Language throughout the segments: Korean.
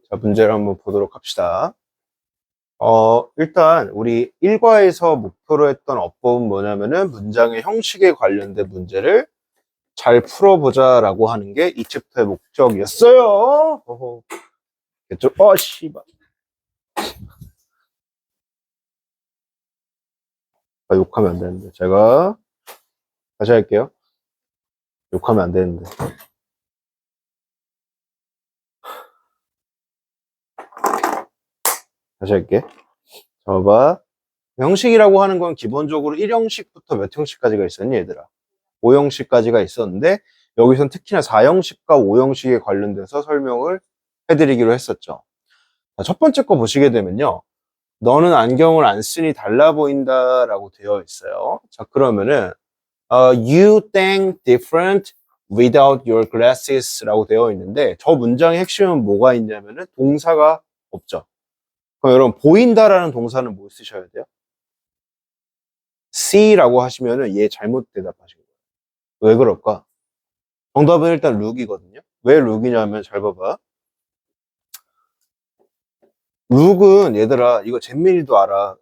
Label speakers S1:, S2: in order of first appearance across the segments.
S1: 자, 문제를 한번 보도록 합시다. 일단 우리 1과에서 목표로 했던 어법은 뭐냐면은 문장의 형식에 관련된 문제를 잘 풀어보자라고 하는 게 이 챕터의 목적이었어요. 됐죠? 씨발. 욕하면 안 되는데. 제가 다시 할게요. 욕하면 안 되는데. 다시 할게. 봐봐. 형식이라고 하는 건 기본적으로 1형식부터 몇 형식까지가 있었니, 얘들아? 5형식까지가 있었는데, 여기선 특히나 4형식과 5형식에 관련돼서 설명을 해드리기로 했었죠. 자, 첫 번째 거 보시게 되면요. 너는 안경을 안 쓰니 달라 보인다 라고 되어 있어요. 자, 그러면은, you think different without your glasses 라고 되어 있는데, 저 문장의 핵심은 뭐가 있냐면은 동사가 없죠. 그럼 여러분, 보인다라는 동사는 뭘 쓰셔야 돼요? C라고 하시면은 얘 잘못 대답하신 거예요. 왜 그럴까? 정답은 일단 look이거든요. 왜 look이냐면 잘 봐봐. look은 얘들아 이거 잼민이도 알아.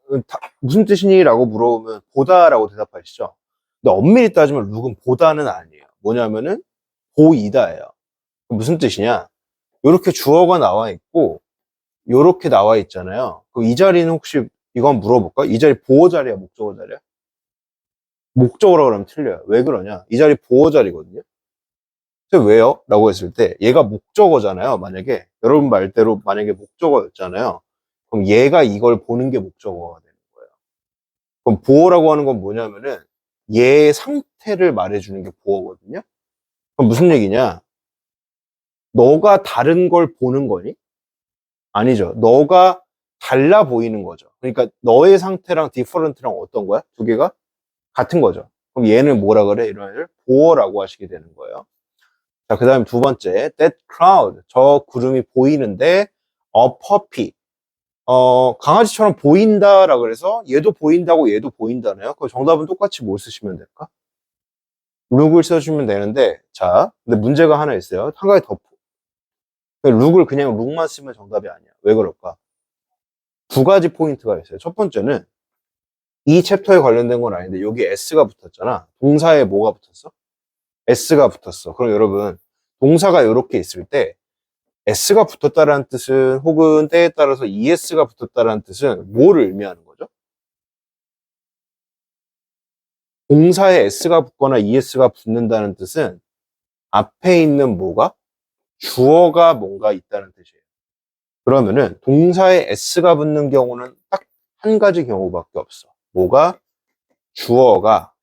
S1: 무슨 뜻이니? 라고 물어보면 보다 라고 대답하시죠. 근데 엄밀히 따지면 look은 보다는 아니에요. 뭐냐면은 보이다예요. 무슨 뜻이냐? 이렇게 주어가 나와 있고 이렇게 나와 있잖아요. 그럼 이 자리는 혹시 이건 물어볼까? 이 자리 보호 자리야, 목적어 자리야? 목적어라고 하면 틀려요. 왜 그러냐? 이 자리 보호 자리거든요. 그래서 왜요? 라고 했을 때 얘가 목적어잖아요. 만약에 여러분 말대로 만약에 목적어였잖아요. 그럼 얘가 이걸 보는 게 목적어가 되는 거예요. 그럼 보호라고 하는 건 뭐냐면은 얘의 상태를 말해주는 게 보호거든요. 그럼 무슨 얘기냐? 너가 다른 걸 보는 거니? 아니죠. 너가 달라 보이는 거죠. 그러니까 너의 상태랑 different랑 어떤 거야? 두 개가 같은 거죠. 그럼 얘는 뭐라 그래? 이런 애를 보호라고 하시게 되는 거예요. 자, 그 다음에 두 번째, that crowd. 저 구름이 보이는데, a puppy. 강아지처럼 보인다라 그래서 얘도 보인다고 얘도 보인다네요. 그 정답은 똑같이 뭘 쓰시면 될까? 룩을 써주면 되는데, 자, 근데 문제가 하나 있어요. 한 가지 더. 룩을 그냥 룩만 쓰면 정답이 아니야. 왜 그럴까? 두 가지 포인트가 있어요. 첫 번째는 이 챕터에 관련된 건 아닌데, 여기 S가 붙었잖아. 동사에 뭐가 붙었어? S가 붙었어. 그럼 여러분, 동사가 이렇게 있을 때, S가 붙었다라는 뜻은 혹은 때에 따라서 ES가 붙었다라는 뜻은 뭐를 의미하는 거죠? 동사에 S가 붙거나 ES가 붙는다는 뜻은 앞에 있는 뭐가? 주어가 뭔가 있다는 뜻이에요. 그러면은 동사에 S가 붙는 경우는 딱 한 가지 경우밖에 없어. 뭐가? 주어가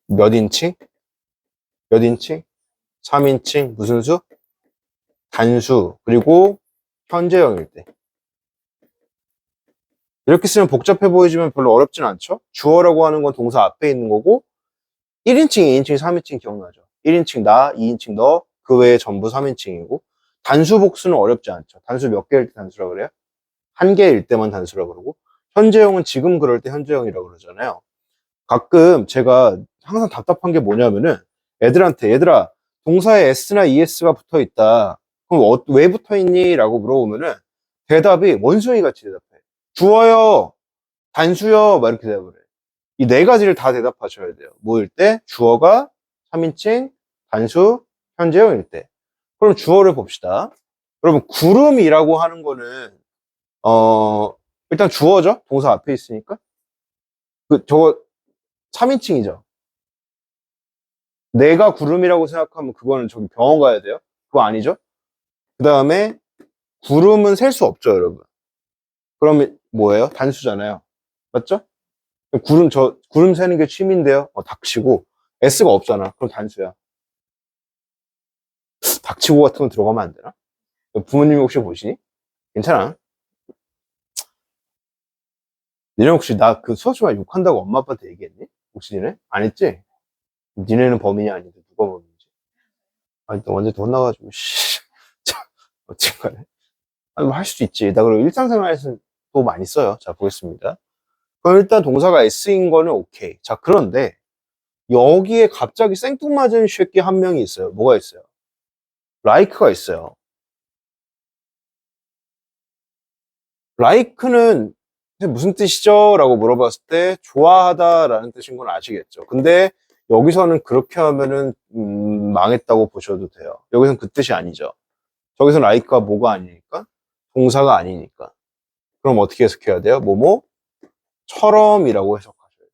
S1: 몇 인칭? 몇 인칭? 3인칭? 무슨 수? 단수. 그리고 현재형일 때. 이렇게 쓰면 복잡해 보이지만 별로 어렵진 않죠? 주어라고 하는 건 동사 앞에 있는 거고 1인칭, 2인칭, 3인칭 기억나죠? 1인칭 나, 2인칭 너, 그 외에 전부 3인칭이고 단수 복수는 어렵지 않죠. 단수 몇 개일 때 단수라고 그래요? 한 개일 때만 단수라고 그러고 현재형은 지금 그럴 때 현재형이라고 그러잖아요. 가끔 제가 항상 답답한 게 뭐냐면은 애들한테 얘들아 동사에 S나 ES가 붙어 있다. 그럼 왜 붙어 있니? 라고 물어보면은 대답이 원숭이 같이 대답해. 주어요, 단수요, 막 이렇게 대답을 해. 이 네 가지를 다 대답하셔야 돼요. 뭐일 때? 주어가 3인칭, 단수, 현재형일 때. 그럼 주어를 봅시다. 여러분, 구름이라고 하는 거는, 일단 주어죠? 동사 앞에 있으니까. 저거 3인칭이죠? 내가 구름이라고 생각하면 그거는 저기 병원 가야 돼요? 그거 아니죠? 그 다음에, 구름은 셀 수 없죠, 여러분. 그러면 뭐예요? 단수잖아요. 맞죠? 구름 세는 게 취미인데요? 닥치고. S가 없잖아. 그럼 단수야. 닥치고 같은 거 들어가면 안 되나? 부모님이 혹시 보시니? 괜찮아. 니네 혹시 나 그 수학 시간에 욕한다고 엄마 아빠한테 얘기했니? 혹시 니네? 안 했지? 니네는 범인이 아닌데 누가 범인이지? 아니, 또 언제 돈 나가지고, 씨. 어쨌간에. 아니, 뭐 할 수도 있지. 나 그리고 일상생활에서 또 많이 써요. 자, 보겠습니다. 그럼 일단 동사가 S인 거는 오케이. 자, 그런데 여기에 갑자기 생뚱맞은 쉐끼 한 명이 있어요. 뭐가 있어요? like가 있어요. like는 무슨 뜻이죠? 라고 물어봤을 때 좋아하다 라는 뜻인 건 아시겠죠? 근데 여기서는 그렇게 하면은 망했다고 보셔도 돼요. 여기서는 그 뜻이 아니죠. 저기서는 like가 뭐가 아니니까? 동사가 아니니까. 그럼 어떻게 해석해야 돼요? 뭐뭐처럼이라고 해석하셔야 돼요.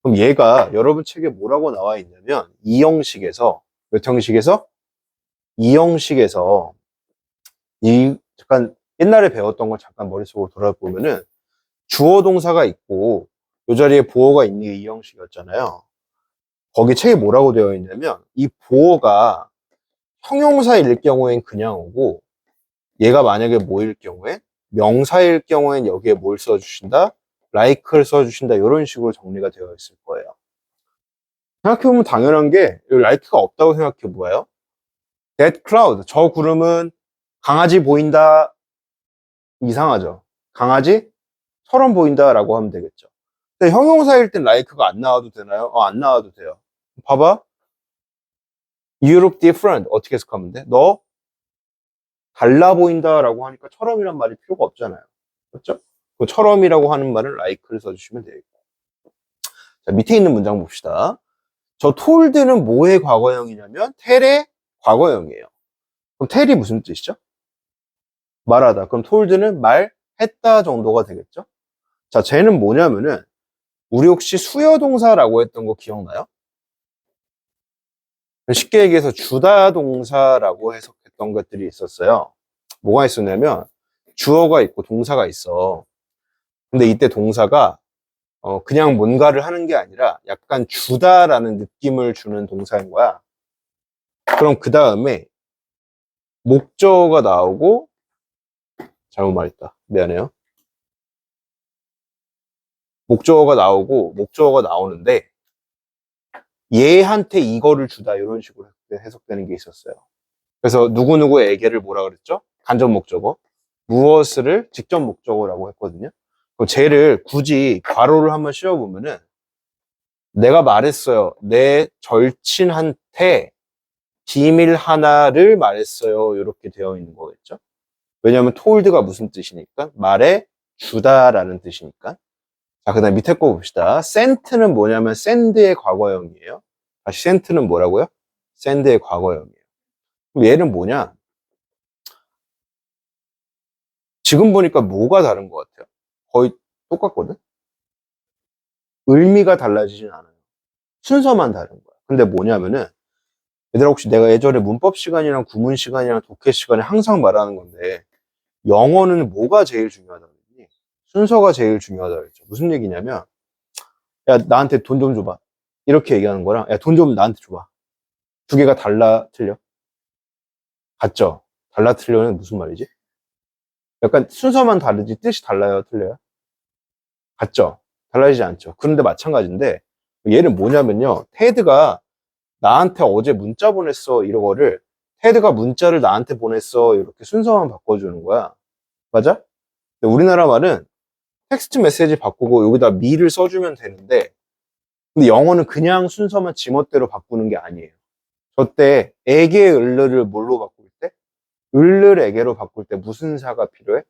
S1: 그럼 얘가 여러분 책에 뭐라고 나와 있냐면 이 형식에서 몇 형식에서? 이 형식에서 이 잠깐 옛날에 배웠던 걸 잠깐 머릿속으로 돌아보면은 주어 동사가 있고 이 자리에 보어가 있는 게 이 형식이었잖아요. 거기 책에 뭐라고 되어 있냐면 이 보어가 형용사일 경우엔 그냥 오고 얘가 만약에 뭐일 경우에 명사일 경우엔 여기에 뭘 써주신다? like를 써주신다. 이런 식으로 정리가 되어 있을 거예요. 생각해보면 당연한 게 like가 없다고 생각해 보아요. That cloud, 저 구름은 강아지 보인다. 이상하죠. 강아지처럼 보인다라고 하면 되겠죠. 근데 형용사일 땐 like가 안 나와도 되나요? 안 나와도 돼요. 봐봐. You look different. 어떻게 해석하면 돼? 너 달라 보인다라고 하니까 처럼이란 말이 필요가 없잖아요. 그렇죠? 그 처럼이라고 하는 말은 like를 써주시면 되겠고. 자, 밑에 있는 문장 봅시다. 저 told는 뭐의 과거형이냐면 tell의 과거형이에요. 그럼 tell이 무슨 뜻이죠? 말하다. 그럼 told는 말했다 정도가 되겠죠? 자, 쟤는 뭐냐면은 우리 혹시 수여동사라고 했던 거 기억나요? 쉽게 얘기해서 주다 동사라고 해석했던 것들이 있었어요. 뭐가 있었냐면 주어가 있고 동사가 있어. 근데 이때 동사가 그냥 뭔가를 하는 게 아니라 약간 주다라는 느낌을 주는 동사인 거야. 그럼 그 다음에 목적어가 나오고 잘못 말했다. 미안해요. 목적어가 나오는데 얘한테 이거를 주다 이런 식으로 해석되는 게 있었어요. 그래서 누구누구에게를 뭐라 그랬죠? 간접 목적어. 무엇을 직접 목적어라고 했거든요. 그럼 쟤를 굳이 괄호를 한번 씌워보면은 내가 말했어요. 내 절친한테 비밀 하나를 말했어요. 이렇게 되어 있는 거겠죠. 왜냐하면 told가 무슨 뜻이니까? 말해 주다라는 뜻이니까. 자, 그 다음 밑에 거 봅시다. sent는 뭐냐면 send의 과거형이에요. 다시 sent는 뭐라고요? send의 과거형이에요. 그럼 얘는 뭐냐? 지금 보니까 뭐가 다른 것 같아요? 거의 똑같거든? 의미가 달라지진 않아요. 순서만 다른 거야. 근데 뭐냐면은 얘들아 혹시 내가 예전에 문법 시간이랑 구문 시간이랑 독해 시간에 항상 말하는 건데 영어는 뭐가 제일 중요하다고 했니? 순서가 제일 중요하다고 했죠. 무슨 얘기냐면 야 나한테 돈 좀 줘봐 이렇게 얘기하는 거랑 야 돈 좀 나한테 줘봐 두 개가 달라 틀려? 같죠? 달라 틀려는 무슨 말이지? 약간 순서만 다르지 뜻이 달라요 틀려요? 같죠? 달라지지 않죠. 그런데 마찬가지인데 얘는 뭐냐면요 테드가 나한테 어제 문자 보냈어 이거를 테드가 문자를 나한테 보냈어 이렇게 순서만 바꿔주는 거야. 맞아? 근데 우리나라 말은 텍스트 메시지 바꾸고 여기다 미를 써주면 되는데 근데 영어는 그냥 순서만 지멋대로 바꾸는 게 아니에요. 저때 에게 을르를 뭘로 바꿀 때? 을르에게로 바꿀 때 무슨 사가 필요해?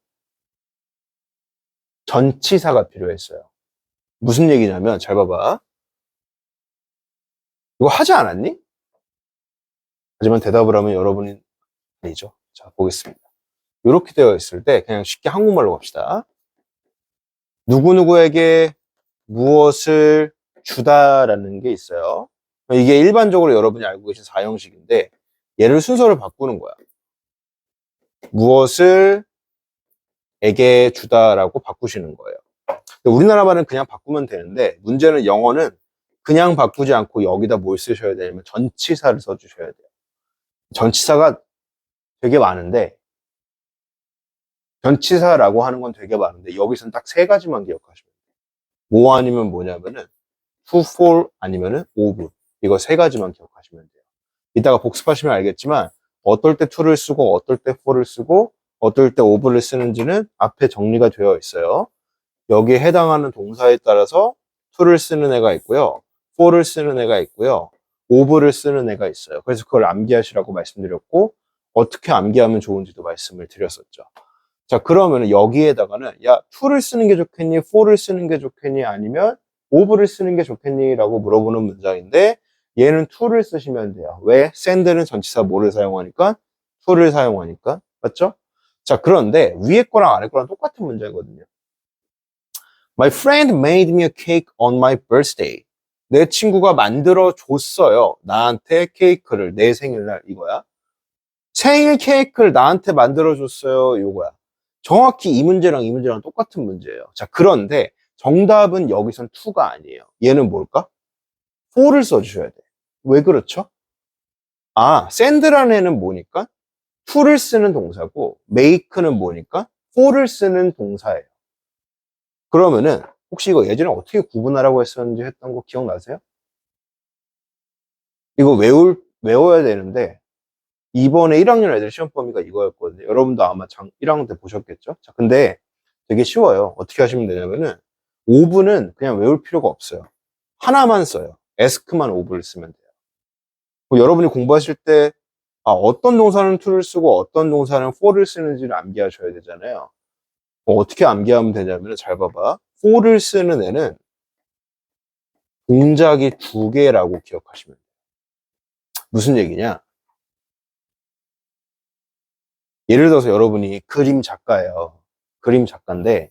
S1: 전치사가 필요했어요. 무슨 얘기냐면 잘 봐봐. 이거 하지 않았니? 하지만 대답을 하면 여러분이 아니죠. 자 보겠습니다. 이렇게 되어 있을 때 그냥 쉽게 한국말로 갑시다. 누구누구에게 무엇을 주다라는 게 있어요. 이게 일반적으로 여러분이 알고 계신 사형식인데 얘를 순서를 바꾸는 거야. 무엇을 에게 주다라고 바꾸시는 거예요. 우리나라 말은 그냥 바꾸면 되는데 문제는 영어는 그냥 바꾸지 않고 여기다 뭘 쓰셔야 되냐면 전치사를 써주셔야 돼요. 전치사가 되게 많은데 전치사라고 하는 건 되게 많은데 여기서는 딱 세 가지만 기억하시면 돼요. 뭐 아니면 뭐냐면은 to, for 아니면은 of 이거 세 가지만 기억하시면 돼요. 이따가 복습하시면 알겠지만 어떨 때 to를 쓰고 어떨 때 for를 쓰고 어떨 때 of를 쓰는지는 앞에 정리가 되어 있어요. 여기에 해당하는 동사에 따라서 to를 쓰는 애가 있고요. for를 쓰는 애가 있고요. of를 쓰는 애가 있어요. 그래서 그걸 암기하시라고 말씀드렸고 어떻게 암기하면 좋은지도 말씀을 드렸었죠. 자, 그러면 여기에다가는 야, to를 쓰는 게 좋겠니? for를 쓰는 게 좋겠니? 아니면 of를 쓰는 게 좋겠니? 라고 물어보는 문장인데 얘는 to를 쓰시면 돼요. 왜? send는 전치사 뭐를 사용하니까? to를 사용하니까. 맞죠? 자, 그런데 위에 거랑 아래 거랑 똑같은 문장이거든요. My friend made me a cake on my birthday. 내 친구가 만들어 줬어요. 나한테 케이크를 내 생일날 이거야. 생일 케이크를 나한테 만들어 줬어요. 이거야. 정확히 이 문제랑 이 문제랑 똑같은 문제예요. 자, 그런데 정답은 여기선 to가 아니에요. 얘는 뭘까? for를 써주셔야 돼. 왜 그렇죠? 아, send라는 애는 뭐니까? to를 쓰는 동사고 make는 뭐니까? for를 쓰는 동사예요. 그러면은 혹시 이거 예전에 어떻게 구분하라고 했었는지 했던 거 기억나세요? 이거 외워야 되는데 이번에 1학년 애들 시험 범위가 이거였거든요. 여러분도 아마 1학년 때 보셨겠죠? 자, 근데 되게 쉬워요. 어떻게 하시면 되냐면은 5분은 그냥 외울 필요가 없어요. 하나만 써요. ask만 5분을 쓰면 돼요. 여러분이 공부하실 때 어떤 동사는 to를 쓰고 어떤 동사는 for를 쓰는지를 암기하셔야 되잖아요. 어떻게 암기하면 되냐면 잘 봐봐. for를 쓰는 애는 동작이 두 개라고 기억하시면 돼요. 무슨 얘기냐? 예를 들어서 여러분이 그림 작가예요. 그림 작가인데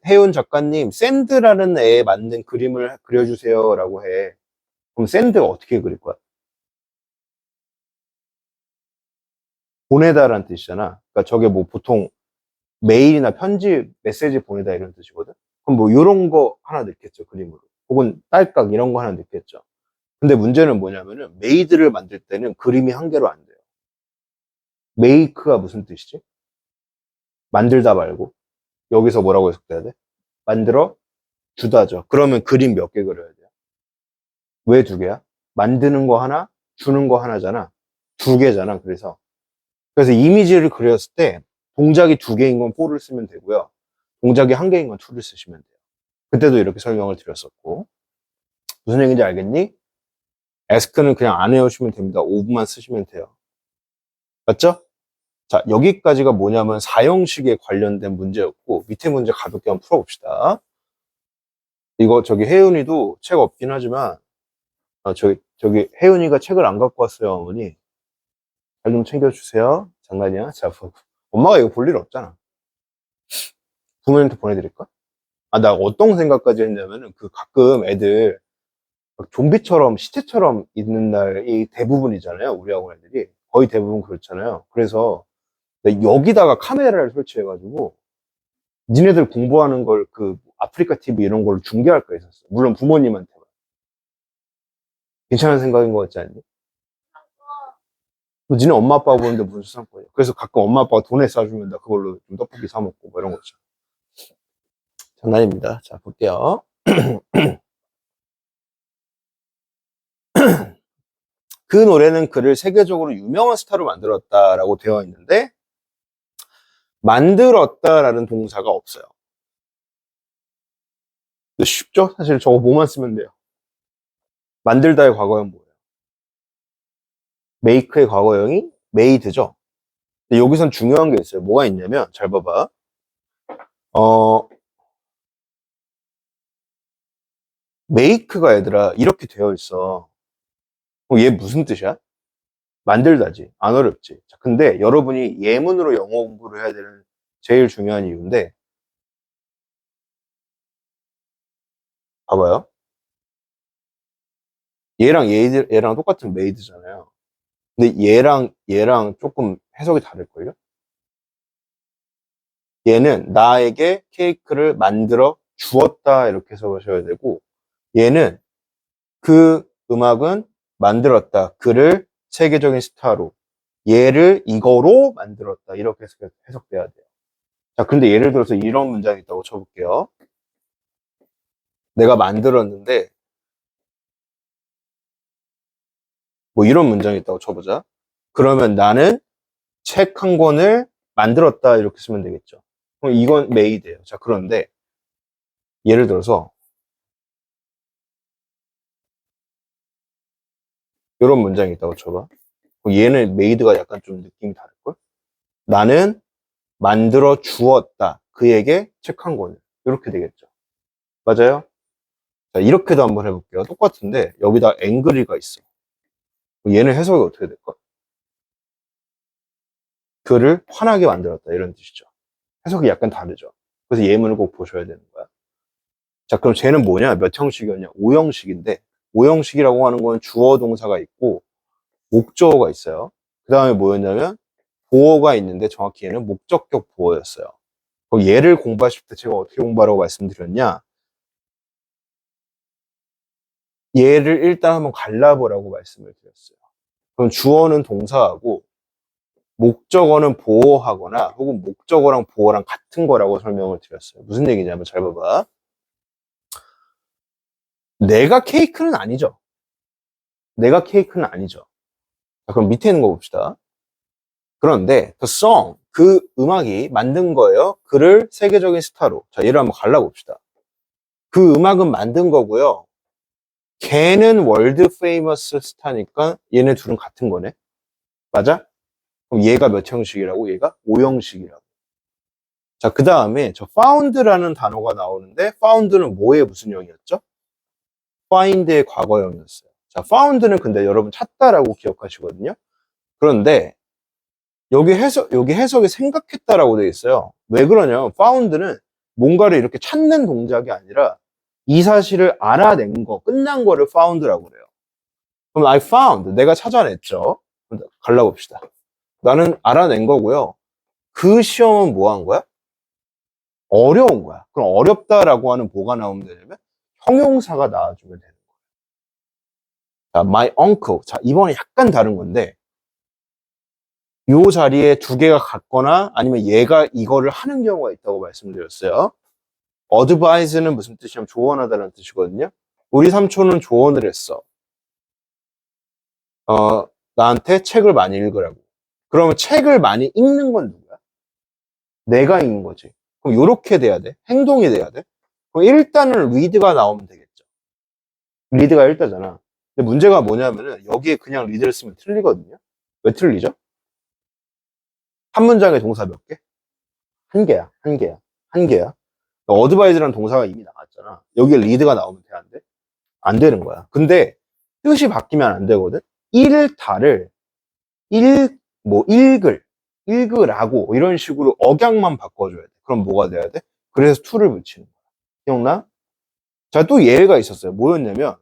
S1: 혜윤 작가님, 샌드라는 애에 맞는 그림을 그려주세요. 라고 해. 그럼 샌드 어떻게 그릴 거야? 보내다라는 뜻이잖아. 그러니까 저게 뭐 보통 메일이나 편지, 메시지 보내다 이런 뜻이거든? 그럼 뭐 이런 거 하나 넣겠죠, 그림으로. 혹은 딸깍 이런 거 하나 넣겠죠. 근데 문제는 뭐냐면은 메이드를 만들 때는 그림이 한 개로 안 돼요. 메이크가 무슨 뜻이지? 만들다 말고. 여기서 뭐라고 해석돼야 돼? 만들어 주다죠. 그러면 그림 몇 개 그려야 돼요? 왜 두 개야? 만드는 거 하나, 주는 거 하나잖아. 두 개잖아. 그래서 이미지를 그렸을 때 동작이 두 개인 건 for를 쓰면 되고요. 동작이 한 개인 건 to를 쓰시면 돼요. 그때도 이렇게 설명을 드렸었고. 무슨 얘기인지 알겠니? ask는 그냥 안 외우시면 됩니다. 5분만 쓰시면 돼요. 맞죠? 자, 여기까지가 뭐냐면 사형식에 관련된 문제였고 밑에 문제 가볍게 한번 풀어봅시다. 이거 저기 혜윤이도 책 없긴 하지만 저기 혜윤이가 책을 안 갖고 왔어요, 어머니. 잘 좀 챙겨주세요. 장난이야. 자, 엄마가 이거 볼 일 없잖아. 부모님한테 보내드릴까? 나 어떤 생각까지 했냐면은 그 가끔 애들 막 좀비처럼 시체처럼 있는 날이 대부분이잖아요. 우리 학원 애들이. 거의 대부분 그렇잖아요. 그래서 여기다가 카메라를 설치해가지고 니네들 공부하는 걸 그 아프리카 TV 이런 걸로 중계할까 했었어. 물론 부모님한테만. 괜찮은 생각인 것 같지 않니? 니네 엄마 아빠가 보는데 무슨 수상권이야. 그래서 가끔 엄마 아빠가 돈에 싸주면 나 그걸로 좀 떡볶이 사 먹고 뭐 이런 거 있죠. 장난입니다. 자, 볼게요. 그 노래는 그를 세계적으로 유명한 스타로 만들었다라고 되어 있는데 만들었다라는 동사가 없어요. 근데 쉽죠? 사실 저거 뭐만 쓰면 돼요. 만들다의 과거형 뭐예요? make의 과거형이 made죠. 근데 여기선 중요한 게 있어요. 뭐가 있냐면 잘 봐봐. 어, make가 얘들아 이렇게 되어 있어. 얘 무슨 뜻이야? 만들다지. 안 어렵지. 자, 근데 여러분이 예문으로 영어 공부를 해야 되는 제일 중요한 이유인데 봐봐요. 얘랑 똑같은 made잖아요. 근데 얘랑 조금 해석이 다를걸요? 얘는 나에게 케이크를 만들어 주었다 이렇게 해석하셔야 되고 얘는 그 음악은 만들었다. 그를 세계적인 스타로 얘를 이거로 만들었다. 이렇게 해석돼야 돼요. 자, 근데 예를 들어서 이런 문장이 있다고 쳐볼게요. 내가 만들었는데 뭐 이런 문장이 있다고 쳐보자. 그러면 나는 책 한 권을 만들었다. 이렇게 쓰면 되겠죠. 그럼 이건 메이드예요. 자, 그런데 예를 들어서 이런 문장이 있다고 쳐봐. 얘는 메이드가 약간 좀 느낌이 다를걸? 나는 만들어 주었다. 그에게 책 한 권을. 이렇게 되겠죠. 맞아요? 자, 이렇게도 한번 해볼게요. 똑같은데 여기다 angry가 있어. 얘는 해석이 어떻게 될까? 그를 화나게 만들었다. 이런 뜻이죠. 해석이 약간 다르죠. 그래서 예문을 꼭 보셔야 되는 거야. 자, 그럼 쟤는 뭐냐? 몇 형식이었냐? 5형식인데 5형식이라고 하는 건 주어 동사가 있고 목적어가 있어요. 그 다음에 뭐였냐면 보어가 있는데 정확히 얘는 목적격 보어였어요. 그럼 얘를 공부하실 때 제가 어떻게 공부하라고 말씀드렸냐? 얘를 일단 한번 갈라보라고 말씀을 드렸어요. 그럼 주어는 동사하고 목적어는 보어하거나 혹은 목적어랑 보어랑 같은 거라고 설명을 드렸어요. 무슨 얘기냐면 잘 봐봐. 내가 케이크는 아니죠. 내가 케이크는 아니죠. 자, 그럼 밑에 있는 거 봅시다. 그런데 the song, 그 음악이 만든 거예요. 그를 세계적인 스타로. 자, 얘를 한번 갈라봅시다. 그 음악은 만든 거고요. 걔는 월드 페이머스 스타니까 얘네 둘은 같은 거네. 맞아? 그럼 얘가 몇 형식이라고? 얘가 5형식이라고. 자, 그 다음에 저 found라는 단어가 나오는데 found는 뭐의 무슨 형이었죠? find의 과거형이었어요. 자, found는 근데 여러분 찾다라고 기억하시거든요. 그런데 여기 해석이 생각했다라고 되어 있어요. 왜 그러냐면 found는 뭔가를 이렇게 찾는 동작이 아니라 이 사실을 알아낸 거, 끝난 거를 found라고 그래요. 그럼 I found, 내가 찾아냈죠. 갈라봅시다. 나는 알아낸 거고요. 그 시험은 뭐 한 거야? 어려운 거야. 그럼 어렵다라고 하는 뭐가 나오면 되냐면 형용사가 나와주면 되는 거야. 자, my uncle. 자, 이번에 약간 다른 건데 요 자리에 두 개가 같거나 아니면 얘가 이거를 하는 경우가 있다고 말씀드렸어요. advise는 무슨 뜻이냐면 조언하다는 뜻이거든요. 우리 삼촌은 조언을 했어. 나한테 책을 많이 읽으라고. 그러면 책을 많이 읽는 건 누구야? 내가 읽는 거지. 그럼 요렇게 돼야 돼. 행동이 돼야 돼. 그럼 일단은 read가 나오면 되겠죠. 리드가 일자잖아. 근데 문제가 뭐냐면은 여기에 그냥 리드를 쓰면 틀리거든요. 왜 틀리죠? 한 문장에 동사 몇 개? 한 개야. 한 개야. 한 개야. 어드바이즈라는 동사가 이미 나왔잖아. 여기에 리드가 나오면 돼, 안 돼? 안 되는 거야. 근데 뜻이 바뀌면 안 되거든. 읽다를 읽을, 읽으라고 이런 식으로 억양만 바꿔줘야 돼. 그럼 뭐가 돼야 돼? 그래서 to를 붙이는 거야. 기억나? 자, 또 예가 있었어요. 뭐였냐면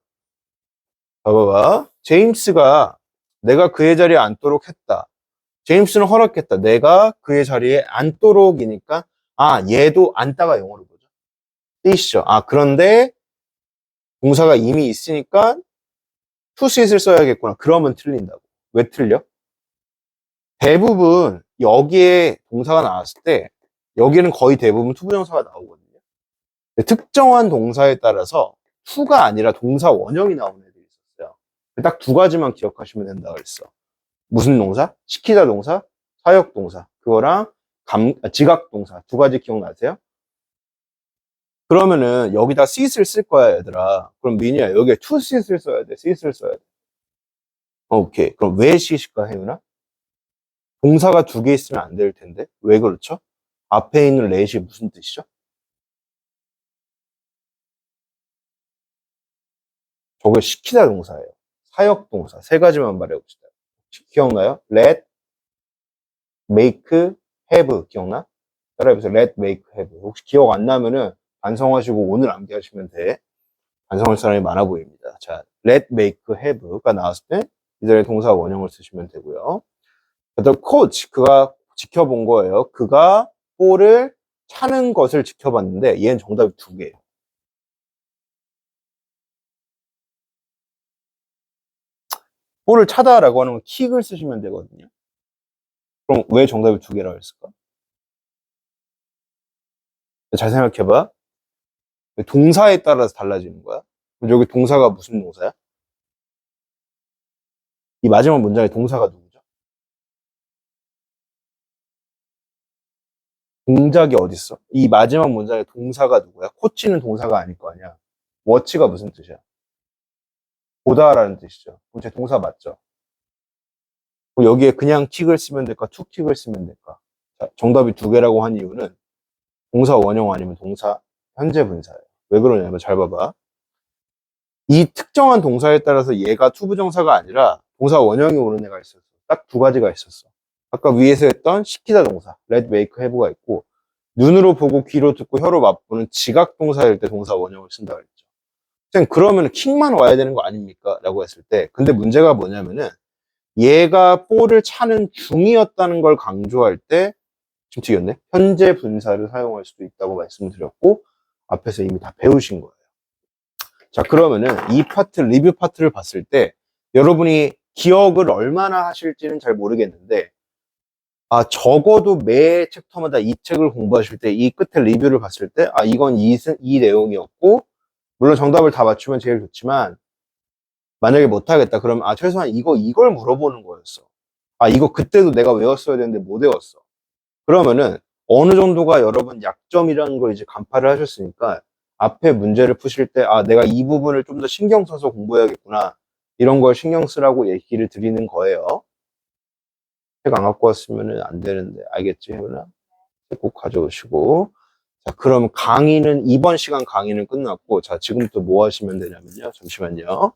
S1: 봐봐봐. 제임스가 내가 그의 자리에 앉도록 했다. 제임스는 허락했다. 내가 그의 자리에 앉도록이니까 얘도 앉다가 영어로 보죠. 뜻이죠. 그런데 동사가 이미 있으니까 to sit을 써야겠구나. 그러면 틀린다고. 왜 틀려? 대부분 여기에 동사가 나왔을 때 여기는 거의 대부분 투부정사가 나오거든요. 특정한 동사에 따라서 to가 아니라 동사 원형이 나오는 애들이 있었어요. 딱 두 가지만 기억하시면 된다 그랬어. 무슨 동사? 시키다 동사, 사역 동사. 그거랑 지각 동사. 두 가지 기억나세요? 그러면은 여기다 sit을 쓸 거야, 얘들아. 그럼 민희야, 여기에 to sit을 써야 돼, sit을 써야 돼. 오케이. 그럼 왜 sit일까, 혜윤아? 동사가 두 개 있으면 안 될 텐데. 왜 그렇죠? 앞에 있는 let이 무슨 뜻이죠? 저거 시키다 동사예요. 사역 동사. 세 가지만 말해봅시다. 기억나요? let, make, have. 기억나? 따라해보세요. let, make, have. 혹시 기억 안 나면은 반성하시고 오늘 암기하시면 돼. 반성할 사람이 많아 보입니다. 자, let, make, have가 나왔을 때 이들의 동사 원형을 쓰시면 되고요. 그다음 coach, 그가 지켜본 거예요. 그가 볼을 차는 것을 지켜봤는데 얘는 정답이 두 개예요. 볼을 차다라고 하는 건 킥을 쓰시면 되거든요. 그럼 왜 정답이 두 개라고 했을까? 잘 생각해봐. 동사에 따라서 달라지는 거야. 그럼 여기 동사가 무슨 동사야? 이 마지막 문장의 동사가 누구죠? 동작이 어딨어? 이 마지막 문장의 동사가 누구야? 코치는 동사가 아닐 거 아니야. 워치가 무슨 뜻이야? 보다라는 뜻이죠. 그럼 제 동사 맞죠? 그럼 여기에 그냥 킥을 쓰면 될까? 투킥을 쓰면 될까? 자, 정답이 두 개라고 한 이유는 동사 원형 아니면 동사 현재 분사예요. 왜 그러냐면 잘 봐봐. 이 특정한 동사에 따라서 얘가 투부정사가 아니라 동사 원형이 오는 애가 있었어. 딱 두 가지가 있었어. 아까 위에서 했던 시키다 동사, let, make, have가 있고, 눈으로 보고 귀로 듣고 혀로 맛보는 지각 동사일 때 동사 원형을 쓴다 그랬죠. 선생님, 그러면 킥만 와야 되는 거 아닙니까? 라고 했을 때, 근데 문제가 뭐냐면은 얘가 볼을 차는 중이었다는 걸 강조할 때, 지금 튀겼네? 현재 분사를 사용할 수도 있다고 말씀드렸고, 앞에서 이미 다 배우신 거예요. 자, 그러면은 이 파트, 리뷰 파트를 봤을 때 여러분이 기억을 얼마나 하실지는 잘 모르겠는데, 아, 적어도 매 챕터마다 이 책을 공부하실 때 이 끝에 리뷰를 봤을 때, 아, 이건 이 내용이었고, 물론 정답을 다 맞추면 제일 좋지만, 만약에 못하겠다. 그러면, 아, 최소한 이걸 물어보는 거였어. 아, 이거 그때도 내가 외웠어야 되는데 못 외웠어. 그러면은 어느 정도가 여러분 약점이라는 걸 이제 간파를 하셨으니까, 앞에 문제를 푸실 때, 아, 내가 이 부분을 좀 더 신경 써서 공부해야겠구나. 이런 걸 신경 쓰라고 얘기를 드리는 거예요. 책 안 갖고 왔으면 안 되는데, 알겠지, 혜은아? 책 꼭 가져오시고. 자, 그럼 이번 시간 강의는 끝났고, 자, 지금부터 뭐 하시면 되냐면요. 잠시만요.